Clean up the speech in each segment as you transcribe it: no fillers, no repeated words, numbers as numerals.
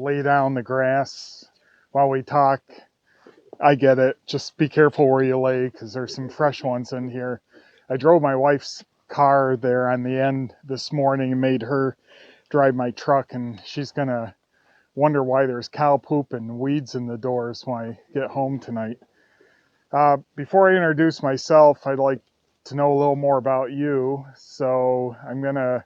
lay down the grass while we talk. I get it. Just be careful where you lay because there's some fresh ones in here. I drove my wife's car there on the end this morning and made her drive my truck, and she's going to wonder why there's cow poop and weeds in the doors when I get home tonight. Before I introduce myself, I'd like to know a little more about you. So I'm going to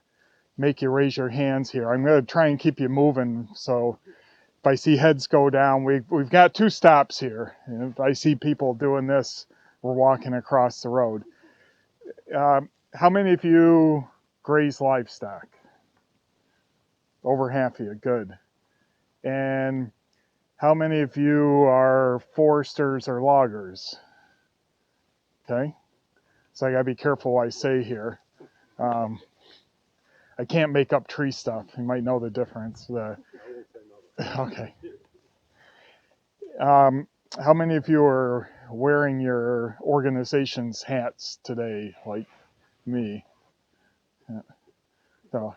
make you raise your hands here. I'm going to try and keep you moving. So if I see heads go down, we've got 2 stops here. And if I see people doing this, we're walking across the road. How many of you graze livestock? Over half of you, good. And how many of you are foresters or loggers? Okay, so I gotta be careful what I say here. I can't make up tree stuff. You might know the difference. Okay. How many of you are wearing your organization's hats today, like me? So,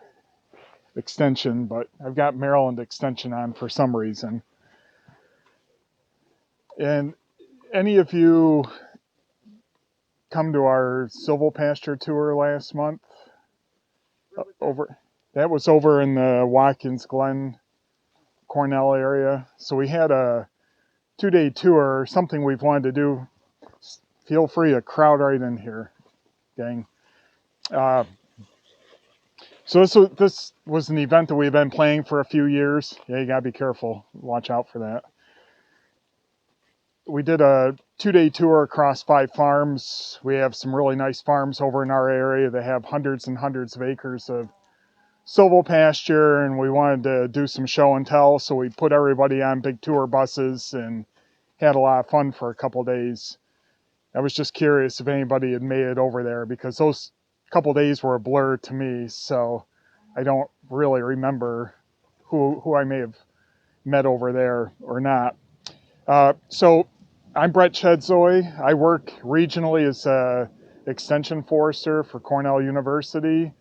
Extension, but I've got Maryland Extension on for some reason. And any of you come to our Silvopasture tour last month? That was over in the Watkins Glen, Cornell area. So we had a 2-day tour, something we've wanted to do. Feel free to crowd right in here, gang. So this was an event that we've been planning for a few years. Yeah, you gotta be careful. Watch out for that. We did a 2-day tour across 5 farms. We have some really nice farms over in our area that have hundreds and hundreds of acres of silvopasture, and we wanted to do some show and tell, so we put everybody on big tour buses and had a lot of fun for a couple days. I was just curious if anybody had made it over there, because those couple days were a blur to me, so I don't really remember who I may have met over there or not. So I'm Brett Chedzoy. I work regionally as an extension forester for Cornell University.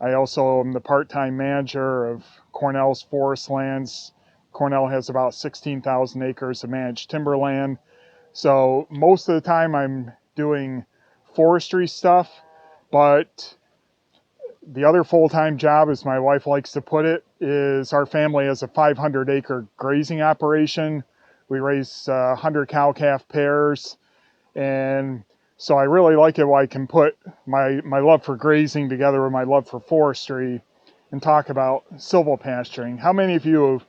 I also am the part-time manager of Cornell's forest lands. Cornell has about 16,000 acres of managed timberland. So most of the time I'm doing forestry stuff, but the other full-time job, as my wife likes to put it, is our family has a 500-acre grazing operation. We raise 100 cow-calf pairs, and so I really like it when I can put my love for grazing together with my love for forestry and talk about silvopasturing. How many of you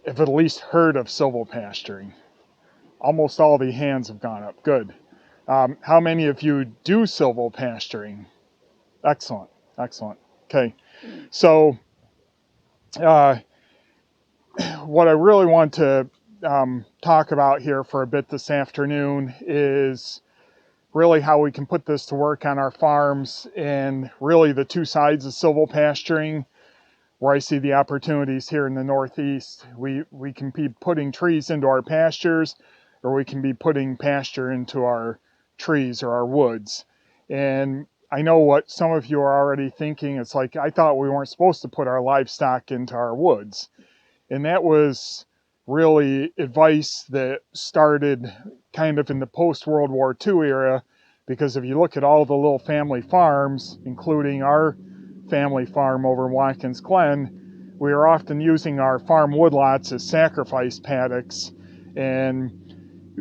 have at least heard of silvopasturing? Almost all the hands have gone up. Good. How many of you do silvopasturing? Excellent. Excellent. Okay. So what I really want to talk about here for a bit this afternoon is really how we can put this to work on our farms, and really the 2 sides of silvopasturing where I see the opportunities here in the Northeast. We can be putting trees into our pastures, or we can be putting pasture into our trees or our woods. And I know what some of you are already thinking. It's like, I thought we weren't supposed to put our livestock into our woods. And that was really advice that started kind of in the post-World War II era, because if you look at all the little family farms, including our family farm over in Watkins Glen, we were often using our farm woodlots as sacrifice paddocks, and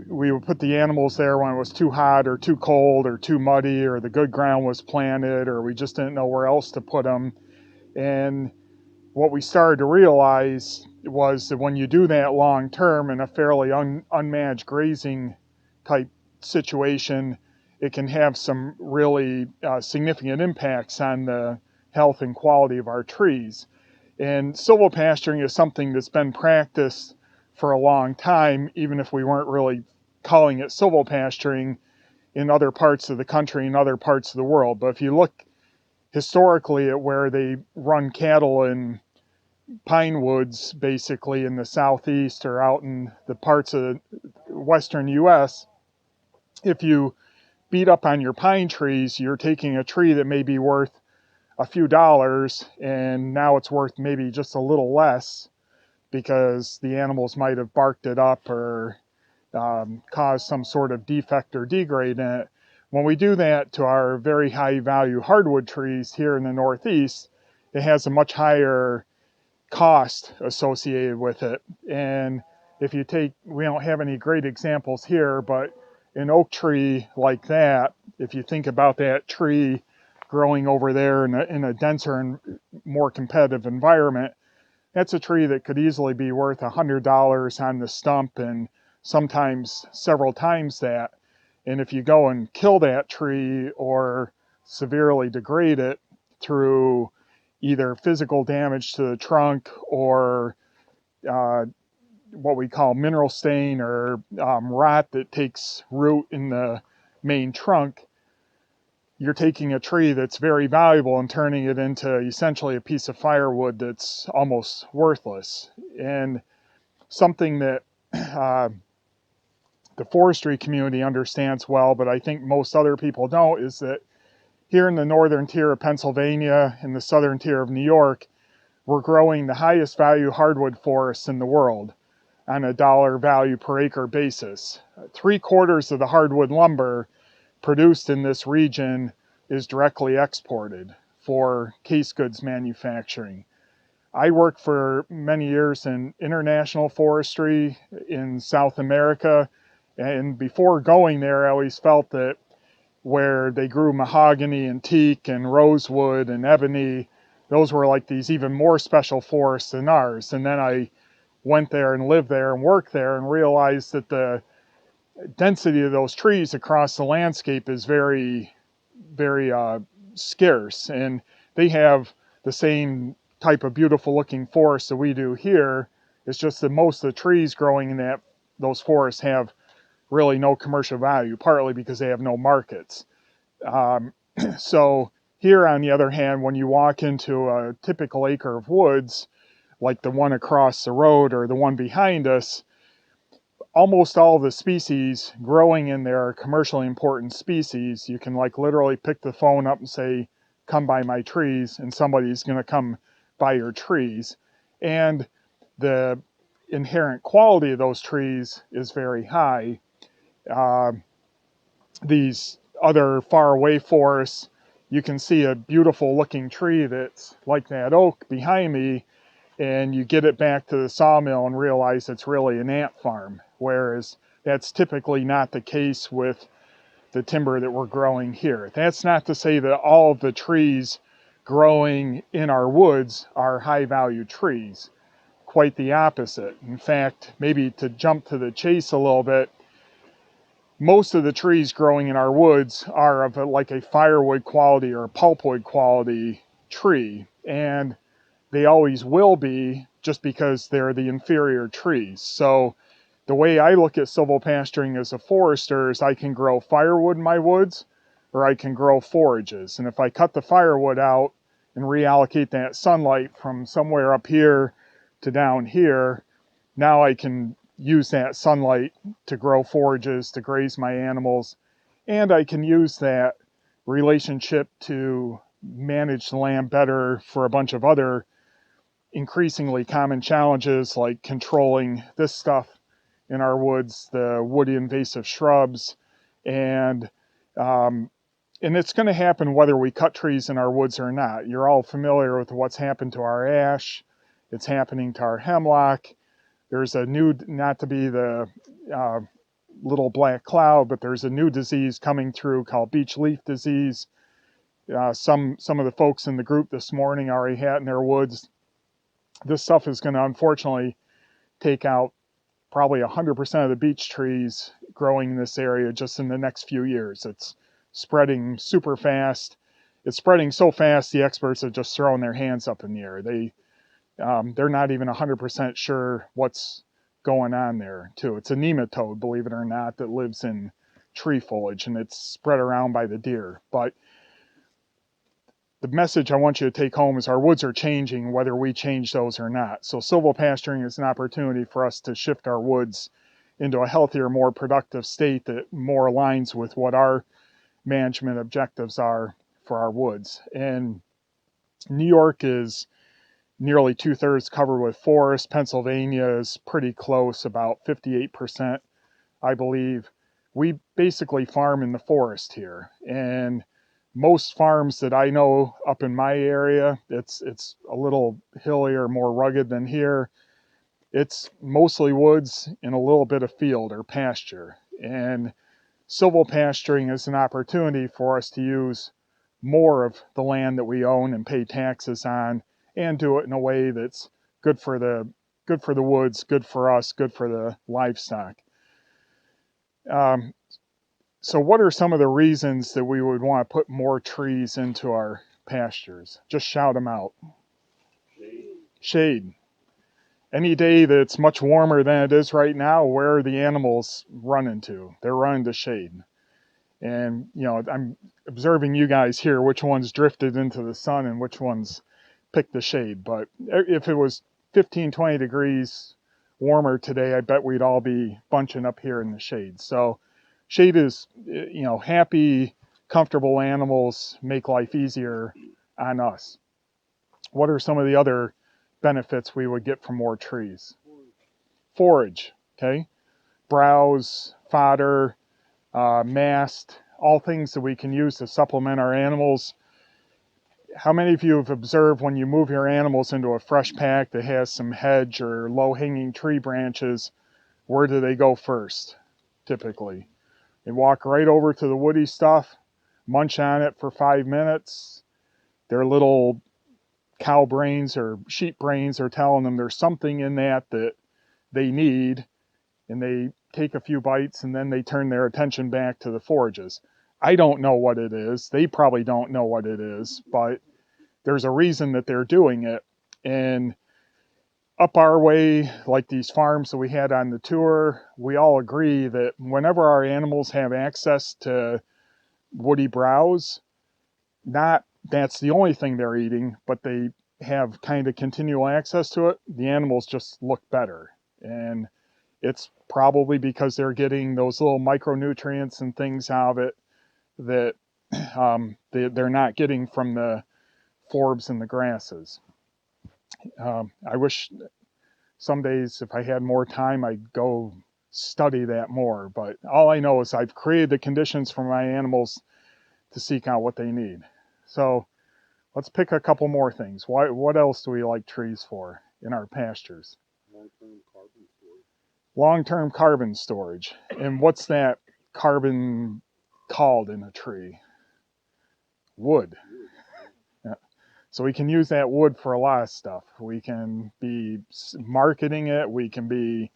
we would put the animals there when it was too hot or too cold or too muddy, or the good ground was planted, or we just didn't know where else to put them. And what we started to realize was that when you do that long term in a fairly unmanaged grazing type situation, it can have some really significant impacts on the health and quality of our trees. And silvopasturing is something that's been practiced for a long time, even if we weren't really calling it silvopasturing in other parts of the country and other parts of the world. But if you look historically at where they run cattle in pine woods, basically in the southeast or out in the parts of western US, if you beat up on your pine trees, you're taking a tree that may be worth a few dollars, and now it's worth maybe just a little less because the animals might have barked it up or caused some sort of defect or degrade in it. When we do that to our very high value hardwood trees here in the Northeast, it has a much higher cost associated with it. And if you take, we don't have any great examples here, but an oak tree like that, if you think about that tree growing over there in a denser and more competitive environment, that's a tree that could easily be worth $100 on the stump and sometimes several times that. And if you go and kill that tree or severely degrade it through either physical damage to the trunk or what we call mineral stain or rot that takes root in the main trunk, you're taking a tree that's very valuable and turning it into essentially a piece of firewood that's almost worthless. And something that the forestry community understands well, but I think most other people don't, is that here in the northern tier of Pennsylvania and the southern tier of New York, we're growing the highest value hardwood forests in the world on a dollar value per acre basis. 3/4 of the hardwood lumber produced in this region is directly exported for case goods manufacturing. I worked for many years in international forestry in South America, and before going there, I always felt that where they grew mahogany and teak and rosewood and ebony, those were like these even more special forests than ours. And then I went there and lived there and worked there and realized that the density of those trees across the landscape is very, very scarce. And they have the same type of beautiful looking forest that we do here. It's just that most of the trees growing in those forests have really no commercial value, partly because they have no markets. So here, on the other hand, when you walk into a typical acre of woods, like the one across the road or the one behind us, almost all of the species growing in there are commercially important species. You can like literally pick the phone up and say, come by my trees, and somebody's going to come by your trees. And the inherent quality of those trees is very high. These other faraway forests, you can see a beautiful looking tree that's like that oak behind me, and you get it back to the sawmill and realize it's really an ant farm, whereas that's typically not the case with the timber that we're growing here. That's not to say that all of the trees growing in our woods are high value trees. Quite the opposite. In fact, maybe to jump to the chase a little bit, most of the trees growing in our woods are of like a firewood quality or a pulpwood quality tree, and they always will be, just because they're the inferior trees. So the way I look at silvopasturing as a forester is I can grow firewood in my woods, or I can grow forages. And if I cut the firewood out and reallocate that sunlight from somewhere up here to down here, now I can use that sunlight to grow forages, to graze my animals, and I can use that relationship to manage the land better for a bunch of other increasingly common challenges, like controlling this stuff in our woods, the woody invasive shrubs, and it's going to happen whether we cut trees in our woods or not. You're all familiar with what's happened to our ash. It's happening to our hemlock. There's a new, not to be the little black cloud, but there's a new disease coming through called beech leaf disease. Some of the folks in the group this morning already had in their woods. This stuff is going to unfortunately take out probably 100% of the beech trees growing in this area just in the next few years. It's spreading super fast. It's spreading so fast the experts have just thrown their hands up in the air. They're not even 100% sure what's going on there, too. It's a nematode, believe it or not, that lives in tree foliage, and it's spread around by the deer. But the message I want you to take home is our woods are changing, whether we change those or not. So silvopasturing is an opportunity for us to shift our woods into a healthier, more productive state that more aligns with what our management objectives are for our woods. And New York is nearly 2/3 covered with forest. Pennsylvania is pretty close, about 58%, I believe. We basically farm in the forest here, and most farms that I know up in my area, it's a little hillier, more rugged than here. It's mostly woods and a little bit of field or pasture. And silvopasturing is an opportunity for us to use more of the land that we own and pay taxes on, and do it in a way that's good for the woods, good for us, good for the livestock. So what are some of the reasons that we would want to put more trees into our pastures? Just shout them out. Shade. Any day that's much warmer than it is right now, where are the animals running to? They're running to shade. And, you know, I'm observing you guys here, which ones drifted into the sun and which ones picked the shade. But if it was 15, 20 degrees warmer today, I bet we'd all be bunching up here in the shade. So shade is, you know, happy, comfortable animals make life easier on us. What are some of the other benefits we would get from more trees? Forage, okay? Browse, fodder, mast, all things that we can use to supplement our animals. How many of you have observed when you move your animals into a fresh pack that has some hedge or low-hanging tree branches, where do they go first, typically? They walk right over to the woody stuff, munch on it for 5 minutes. Their little cow brains or sheep brains are telling them there's something in that they need, and they take a few bites and then they turn their attention back to the forages. I don't know what it is. They probably don't know what it is, but there's a reason that they're doing it. And up our way, like these farms that we had on the tour, we all agree that whenever our animals have access to woody browse, not that's the only thing they're eating, but they have kind of continual access to it, the animals just look better. And it's probably because they're getting those little micronutrients and things out of it that they're not getting from the forbs and the grasses. I wish some days if I had more time, I'd go study that more. But all I know is I've created the conditions for my animals to seek out what they need. So let's pick a couple more things. What else do we like trees for in our pastures? Long-term carbon storage. Long-term carbon storage. And what's that carbon called in a tree? Wood. Yeah. So we can use that wood for a lot of stuff. We can be marketing it. We can be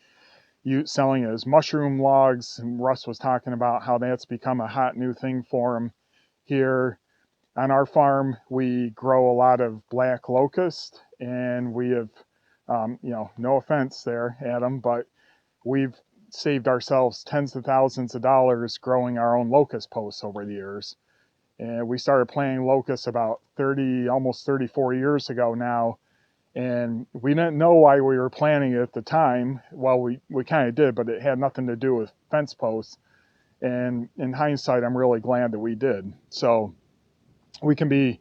selling it as mushroom logs. And Russ was talking about how that's become a hot new thing for him here. On our farm, we grow a lot of black locust, and we have, you know, no offense there, Adam, but we've saved ourselves tens of thousands of dollars growing our own locust posts over the years. And we started planting locusts about almost 34 years ago now. And we didn't know why we were planting it at the time. Well, we kind of did, but it had nothing to do with fence posts. And in hindsight, I'm really glad that we did. So we can be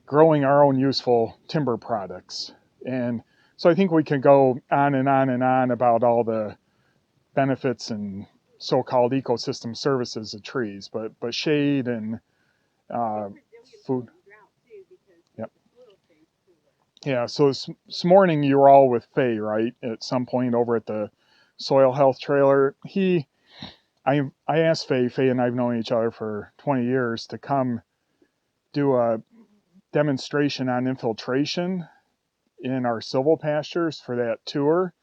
growing our own useful timber products. And so I think we can go on and on and on about all the benefits and so-called ecosystem services of trees, but shade and food. Yep. Yeah, so this morning you were all with Faye, right? At some point over at the soil health trailer. I asked Faye and I've known each other for 20 years to come do a demonstration on infiltration in our silvopastures for that tour.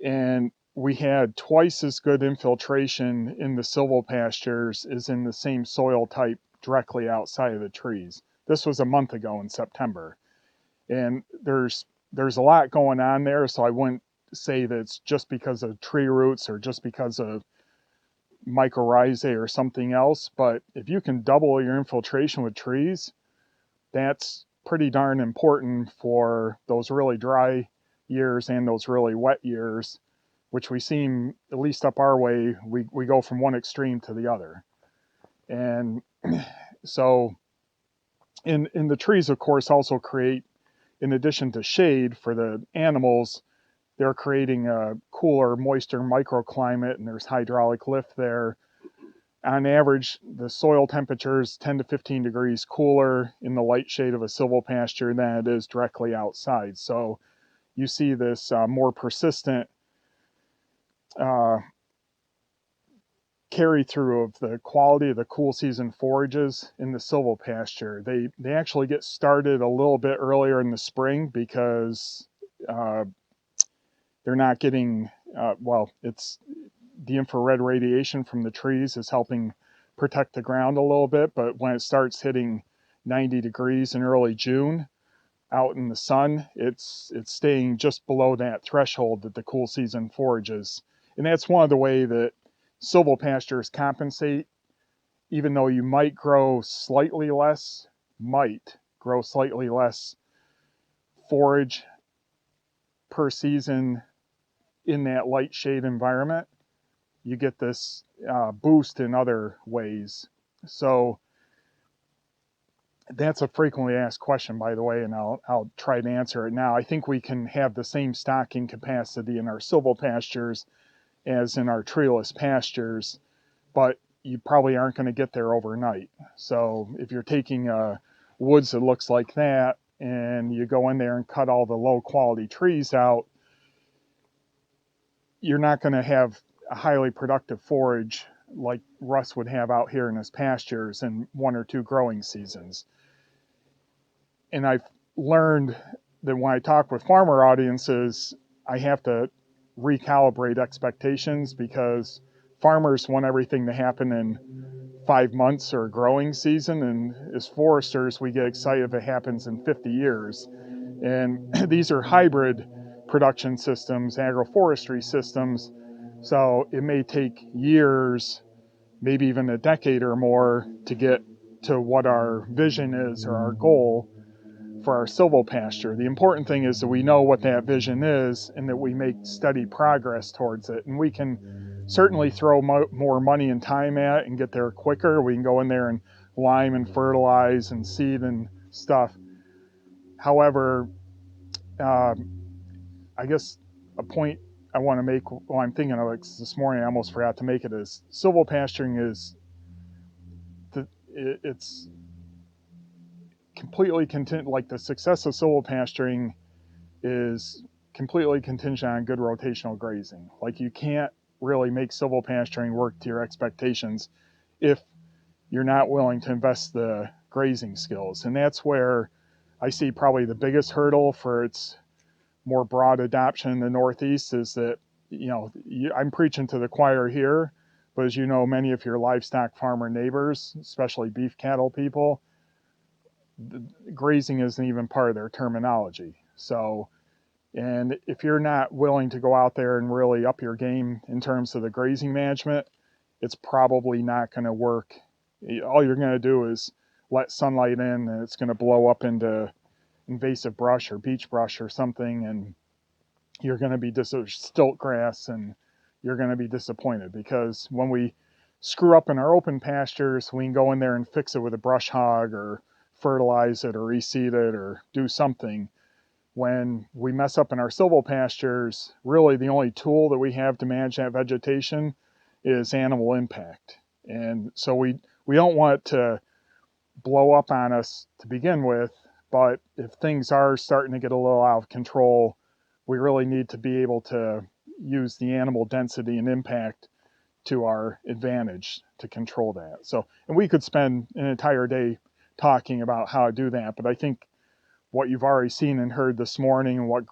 And we had twice as good infiltration in the silvopastures as in the same soil type directly outside of the trees. This was a month ago in September. And there's a lot going on there, so I wouldn't say that it's just because of tree roots or just because of mycorrhizae or something else, but if you can double your infiltration with trees, that's pretty darn important for those really dry years and those really wet years, which we seem, at least up our way, we go from one extreme to the other. And so in the trees, of course, also create in addition to shade for the animals, they're creating a cooler, moister microclimate, and there's hydraulic lift there. On average, the soil temperature is 10 to 15 degrees cooler in the light shade of a silvopasture than it is directly outside. So you see this more persistent carry through of the quality of the cool season forages in the silvopasture. They actually get started a little bit earlier in the spring because they're not getting, it's the infrared radiation from the trees is helping protect the ground a little bit, but when it starts hitting 90 degrees in early June out in the sun, it's staying just below that threshold that the cool season forages. And that's one of the way that silvopastures compensate, even though you might grow slightly less forage per season in that light shade environment. You get this boost in other ways. So that's a frequently asked question, by the way, and I'll try to answer it now. I think we can have the same stocking capacity in our silvopastures as in our treeless pastures, but you probably aren't going to get there overnight. So if you're taking woods that looks like that and you go in there and cut all the low quality trees out, you're not going to have a highly productive forage like Russ would have out here in his pastures in 1 or 2 growing seasons. And I've learned that when I talk with farmer audiences, I have to recalibrate expectations because farmers want everything to happen in 5 months or a growing season. And as foresters, we get excited if it happens in 50 years. And these are hybrid production systems, agroforestry systems. So it may take years, maybe even a decade or more to get to what our vision is or our goal for our silvopasture. The important thing is that we know what that vision is and that we make steady progress towards it. And we can certainly throw more money and time at it and get there quicker. We can go in there and lime and fertilize and seed and stuff. However, I guess a point I want to make while I'm thinking of it this morning, I almost forgot to make it, is silvopasturing is it's completely contingent, like the success of silvopasturing is completely contingent on good rotational grazing. Like you can't really make silvopasturing work to your expectations if you're not willing to invest the grazing skills. And that's where I see probably the biggest hurdle for its more broad adoption in the Northeast is that, I'm preaching to the choir here, but as you know, many of your livestock farmer neighbors, especially beef cattle people, grazing isn't even part of their terminology. So, and if you're not willing to go out there and really up your game in terms of the grazing management, it's probably not going to work. All you're going to do is let sunlight in and it's going to blow up into invasive brush or beech brush or something, and you're going to be stilt grass, and you're going to be disappointed because when we screw up in our open pastures, we can go in there and fix it with a brush hog or fertilize it or reseed it or do something. When we mess up in our silvopastures, really the only tool that we have to manage that vegetation is animal impact. And so we don't want it to blow up on us to begin with, but if things are starting to get a little out of control, we really need to be able to use the animal density and impact to our advantage to control that. So, and we could spend an entire day talking about how to do that, but I think what you've already seen and heard this morning and what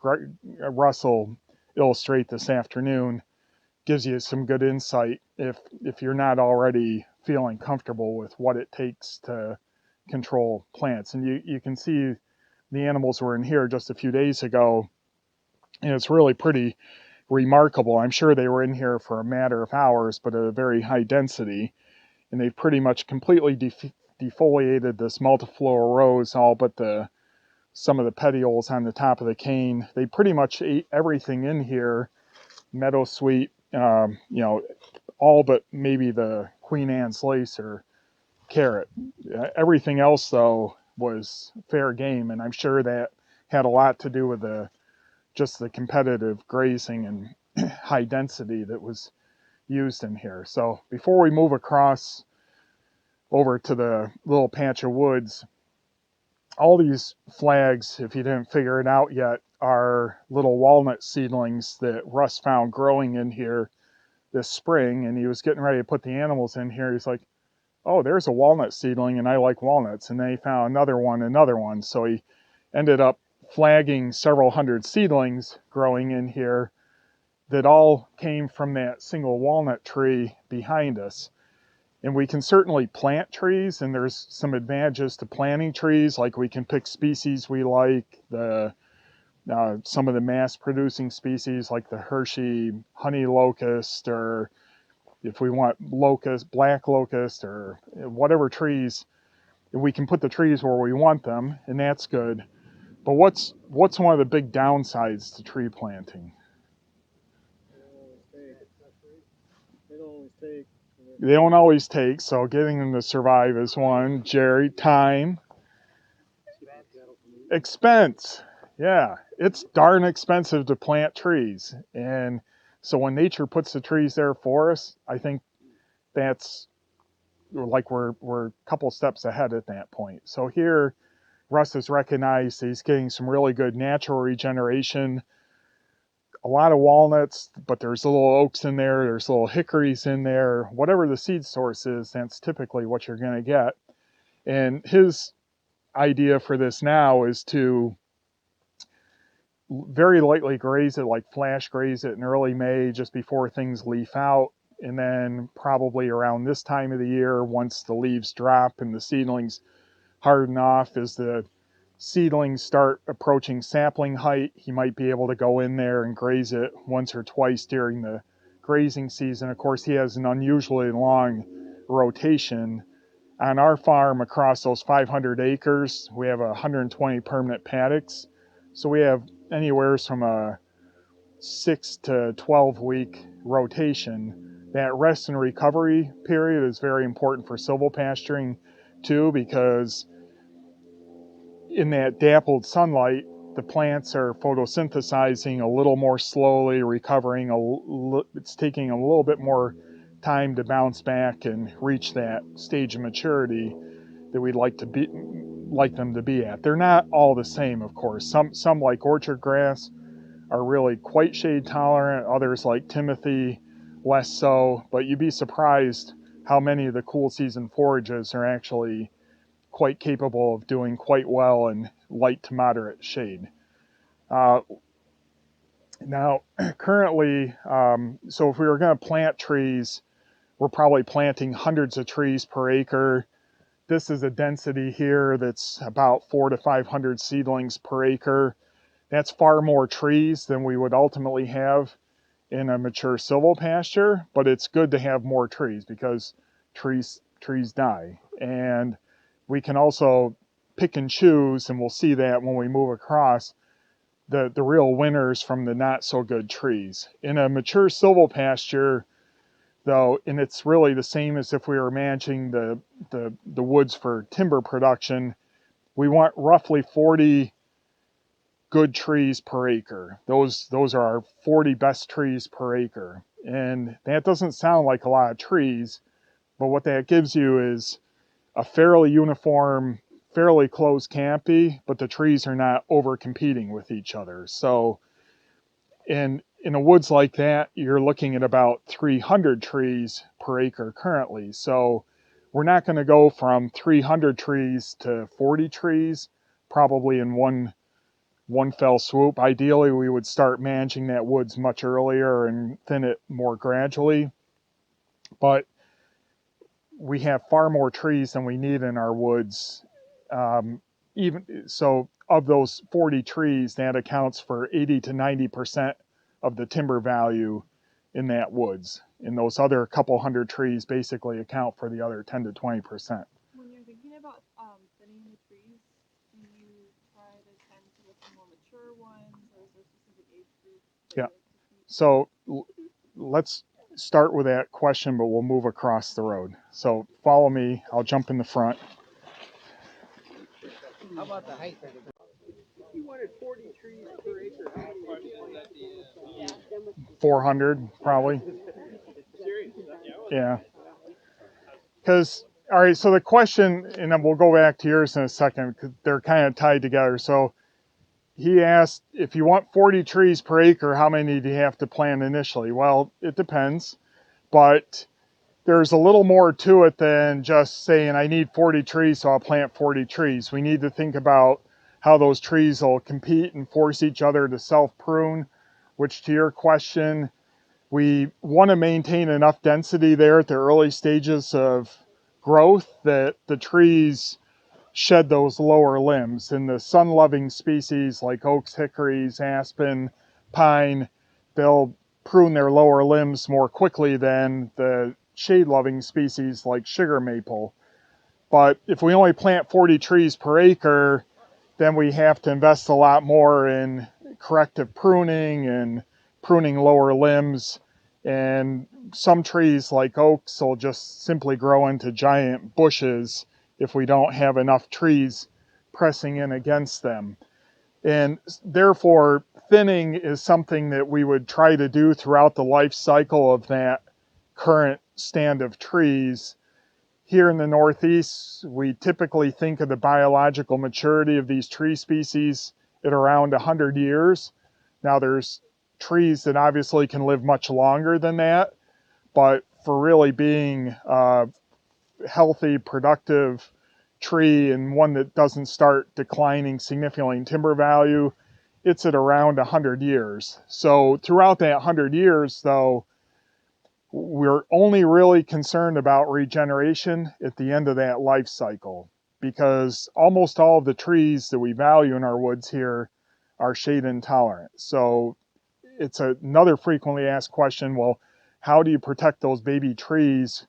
Russell illustrate this afternoon gives you some good insight if you're not already feeling comfortable with what it takes to control plants. And you can see the animals were in here just a few days ago, and it's really pretty remarkable. I'm sure they were in here for a matter of hours, but at a very high density, and they've pretty much completely defoliated this multiflora rose, all but some of the petioles on the top of the cane. They pretty much ate everything in here, meadowsweet, all but maybe the Queen Anne's lace or carrot. Everything else, though, was fair game, and I'm sure that had a lot to do with just the competitive grazing and high density that was used in here. So before we move across over to the little patch of woods, all these flags, if you didn't figure it out yet, are little walnut seedlings that Russ found growing in here this spring, and he was getting ready to put the animals in here. He's like, oh, there's a walnut seedling, and I like walnuts. And then he found another one. So he ended up flagging several hundred seedlings growing in here that all came from that single walnut tree behind us. And we can certainly plant trees, and there's some advantages to planting trees, like we can pick species we like, some of the mass-producing species like the Hershey honey locust, or if we want locust, black locust, or whatever trees, we can put the trees where we want them, and that's good. But what's one of the big downsides to tree planting? They don't always take, so getting them to survive is one. Jerry, time. Expense. Yeah, it's darn expensive to plant trees. And so when nature puts the trees there for us, I think that's like we're a couple steps ahead at that point. So here, Russ has recognized he's getting some really good natural regeneration. A lot of walnuts, but there's little oaks in there, there's little hickories in there. Whatever the seed source is, that's typically what you're going to get. And his idea for this now is to very lightly graze it, like flash graze it in early May, just before things leaf out. And then probably around this time of the year, once the leaves drop and the seedlings harden off, as the seedlings start approaching sapling height, he might be able to go in there and graze it once or twice during the grazing season. Of course, he has an unusually long rotation. On our farm, across those 500 acres, we have 120 permanent paddocks. So we have anywhere from a 6 to 12 week rotation. That rest and recovery period is very important for silvopasturing too, because in that dappled sunlight, the plants are photosynthesizing a little more slowly, recovering. It's taking a little bit more time to bounce back and reach that stage of maturity that we'd like them to be at. They're not all the same, of course. Some like orchard grass are really quite shade tolerant. Others like Timothy, less so. But you'd be surprised how many of the cool season forages are actually quite capable of doing quite well in light to moderate shade. Now, currently, so if we were going to plant trees, we're probably planting hundreds of trees per acre. This is a density here that's about 400 to 500 seedlings per acre. That's far more trees than we would ultimately have in a mature silvopasture, but it's good to have more trees because trees die. And we can also pick and choose, and we'll see that when we move across, the real winners from the not so good trees. In a mature silvopasture, though, and it's really the same as if we were managing the woods for timber production, we want roughly 40 good trees per acre. Those are our 40 best trees per acre. And that doesn't sound like a lot of trees, but what that gives you is a fairly uniform, fairly close canopy, but the trees are not over competing with each other. So in a woods like that, you're looking at about 300 trees per acre currently. So we're not going to go from 300 trees to 40 trees probably in one fell swoop. Ideally, we would start managing that woods much earlier and thin it more gradually. But we have far more trees than we need in our woods. Even so, of those 40 trees, that accounts for 80 to 90% of the timber value in that woods. And those other couple hundred trees basically account for the other 10 to 20%. When you're thinking about thinning the trees, do you try to tend to look for more mature ones, or is there a specific age group? Yeah. So let's start with that question, but we'll move across the road. So follow me. I'll jump in the front. How about the height? you wanted 40 trees per acre, how many would you plant? 400 probably. Serious? Yeah. Because, all right, so the question, and then we'll go back to yours in a second, because they're kind of tied together. So he asked, if you want 40 trees per acre, how many do you have to plant initially? Well, it depends, but there's a little more to it than just saying I need 40 trees, so I'll plant 40 trees. We need to think about how those trees will compete and force each other to self-prune, which, to your question, we want to maintain enough density there at the early stages of growth that the trees shed those lower limbs. And the sun-loving species like oaks, hickories, aspen, pine, they'll prune their lower limbs more quickly than the shade-loving species like sugar maple. But if we only plant 40 trees per acre, then we have to invest a lot more in corrective pruning and pruning lower limbs. And some trees like oaks will just simply grow into giant bushes if we don't have enough trees pressing in against them. And therefore, thinning is something that we would try to do throughout the life cycle of that current stand of trees. Here in the Northeast, we typically think of the biological maturity of these tree species at around 100 years. Now, there's trees that obviously can live much longer than that, but for really being a healthy, productive tree and one that doesn't start declining significantly in timber value, it's at around 100 years. So throughout that 100 years, though, we're only really concerned about regeneration at the end of that life cycle, because almost all of the trees that we value in our woods here are shade intolerant. So it's another frequently asked question, well, how do you protect those baby trees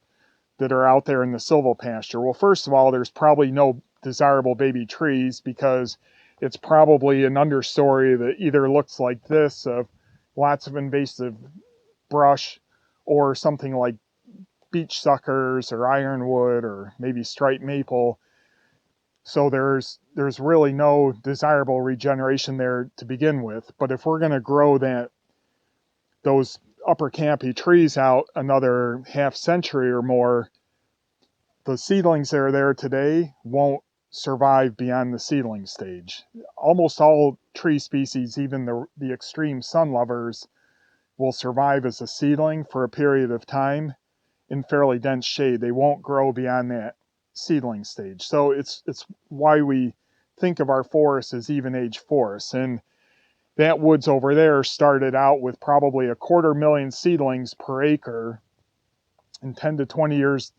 that are out there in the silvopasture? Well, first of all, there's probably no desirable baby trees because it's probably an understory that either looks like this, of lots of invasive brush, or something like beech suckers or ironwood or maybe striped maple. So there's really no desirable regeneration there to begin with. But if we're going to grow those upper canopy trees out another half century or more, the seedlings that are there today won't survive beyond the seedling stage. Almost all tree species, even the extreme sun lovers, will survive as a seedling for a period of time in fairly dense shade. They won't grow beyond that seedling stage. So it's why we think of our forests as even age forests. And that woods over there started out with probably 250,000 seedlings per acre. And 10 to 20 years,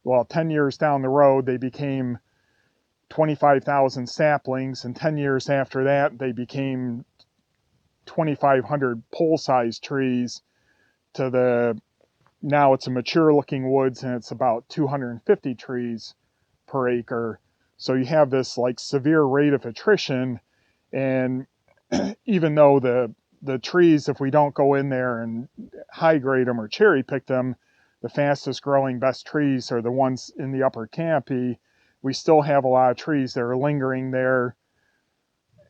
well, 10 years down the road, they became 25,000 saplings. And 10 years after that, they became 2,500 pole-sized trees. Now it's a mature looking woods, and it's about 250 trees per acre. So you have this like severe rate of attrition. And even though the trees, if we don't go in there and high grade them or cherry pick them, the fastest growing best trees are the ones in the upper canopy, we still have a lot of trees that are lingering there.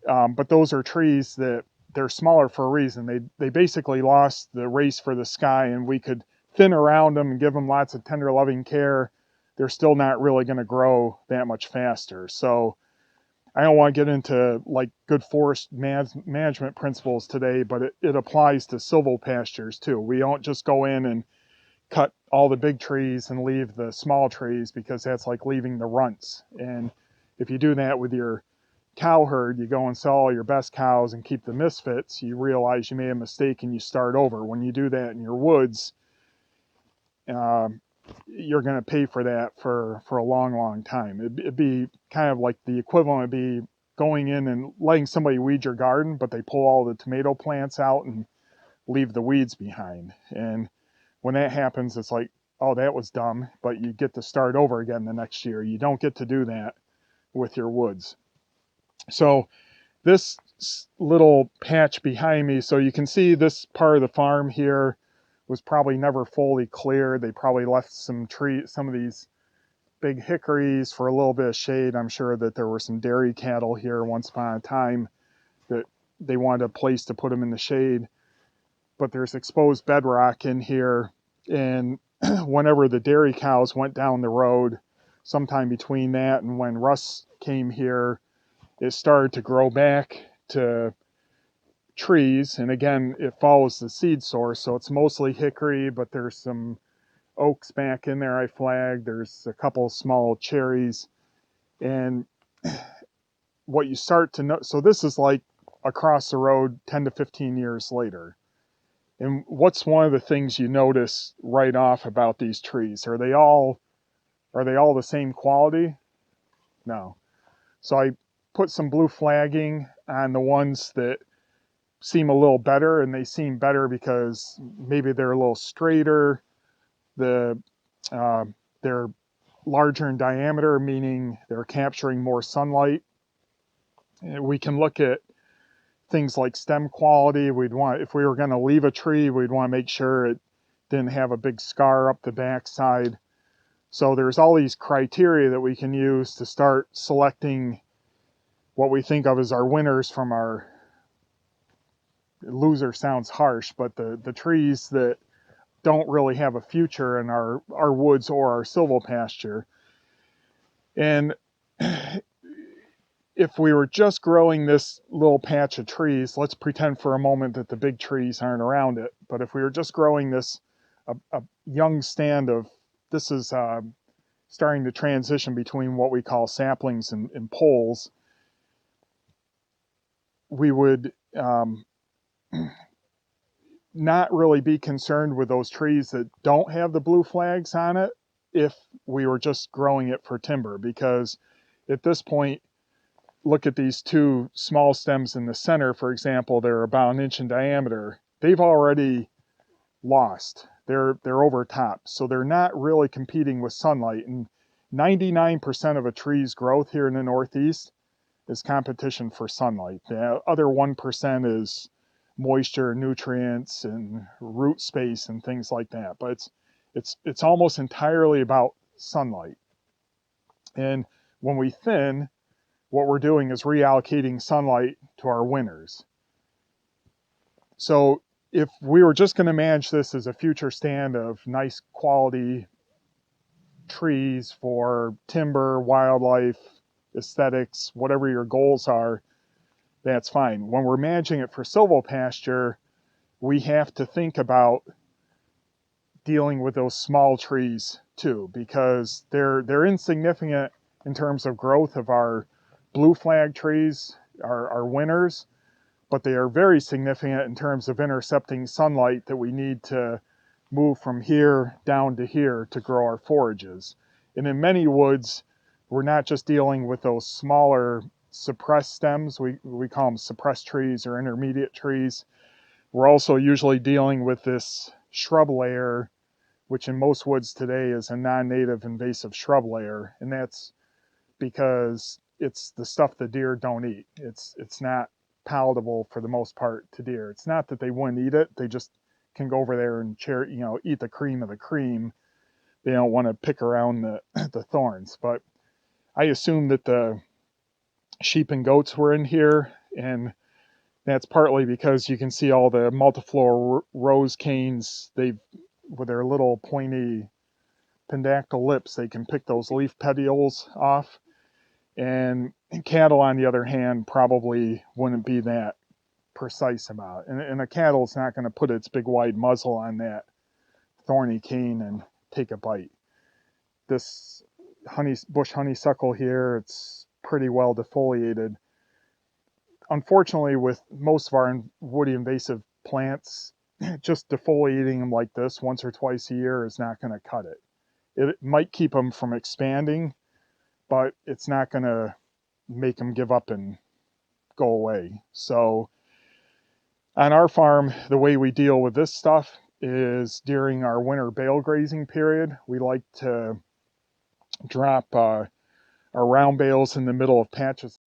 But those are trees that they're smaller for a reason. They basically lost the race for the sky, and we could thin around them and give them lots of tender loving care. They're still not really going to grow that much faster. So I don't want to get into like good forest management principles today, but it applies to silvopastures too. We don't just go in and cut all the big trees and leave the small trees, because that's like leaving the runts. And if you do that with your cow herd, you go and sell all your best cows and keep the misfits, you realize you made a mistake and you start over. When you do that in your woods, you're going to pay for that for a long time. It'd be kind of like the equivalent would be going in and letting somebody weed your garden, but they pull all the tomato plants out and leave the weeds behind. And when that happens, it's like, oh, that was dumb, but you get to start over again the next year. You don't get to do that with your woods. So this little patch behind me, so you can see this part of the farm here was probably never fully cleared. They probably left some of these big hickories for a little bit of shade. I'm sure that there were some dairy cattle here once upon a time. that they wanted a place to put them in the shade. But there's exposed bedrock in here, and whenever the dairy cows went down the road, sometime between that and when Russ came here, it started to grow back to trees. And again, it follows the seed source, so it's mostly hickory, but there's some oaks back in there I flagged. There's a couple small cherries. And what you start to know, so this is like across the road 10 to 15 years later. And what's one of the things you notice right off about these trees? Are they all the same quality? No. So I put some blue flagging on the ones that seem a little better, and they seem better because maybe they're a little straighter. They're larger in diameter, meaning they're capturing more sunlight. And we can look at things like stem quality. If we were going to leave a tree, we'd want to make sure it didn't have a big scar up the backside. So there's all these criteria that we can use to start selecting what we think of as our winners from our, loser sounds harsh, but the trees that don't really have a future in our woods or our silvopasture. And if we were just growing this little patch of trees, let's pretend for a moment that the big trees aren't around it, but if we were just growing this, a young stand of, this is starting to transition between what we call saplings and poles, we would not really be concerned with those trees that don't have the blue flags on it if we were just growing it for timber, because at this point, look at these two small stems in the center, for example, they're about 1 inch in diameter. They've already lost. They're over top. So they're not really competing with sunlight. And 99% of a tree's growth here in the Northeast is competition for sunlight. The other 1% is moisture, nutrients, and root space and things like that. But it's almost entirely about sunlight. And when we thin, what we're doing is reallocating sunlight to our winners. So if we were just going to manage this as a future stand of nice quality trees for timber, wildlife, aesthetics, whatever your goals are, that's fine. When we're managing it for silvopasture, we have to think about dealing with those small trees too, because they're insignificant in terms of growth of our blue flag trees, our winners, but they are very significant in terms of intercepting sunlight that we need to move from here down to here to grow our forages. And in many woods, we're not just dealing with those smaller suppressed stems, we call them suppressed trees or intermediate trees. We're also usually dealing with this shrub layer, which in most woods today is a non-native invasive shrub layer, and that's because it's the stuff the deer don't eat. It's not palatable for the most part to deer. It's not that they wouldn't eat it, they just can go over there and eat the cream of the cream. They don't want to pick around the thorns. But I assume that the sheep and goats were in here, and that's partly because you can see all the multiflora rose canes. With their little pointy pendactyl lips, they can pick those leaf petioles off. And cattle, on the other hand, probably wouldn't be that precise about it. And a cattle's not going to put its big wide muzzle on that thorny cane and take a bite. This bush honeysuckle here, it's pretty well defoliated. Unfortunately, with most of our woody invasive plants, just defoliating them like this once or twice a year is not going to cut it. It might keep them from expanding, but it's not going to make them give up and go away. So on our farm, the way we deal with this stuff is during our winter bale grazing period, we like to drop our round bales in the middle of patches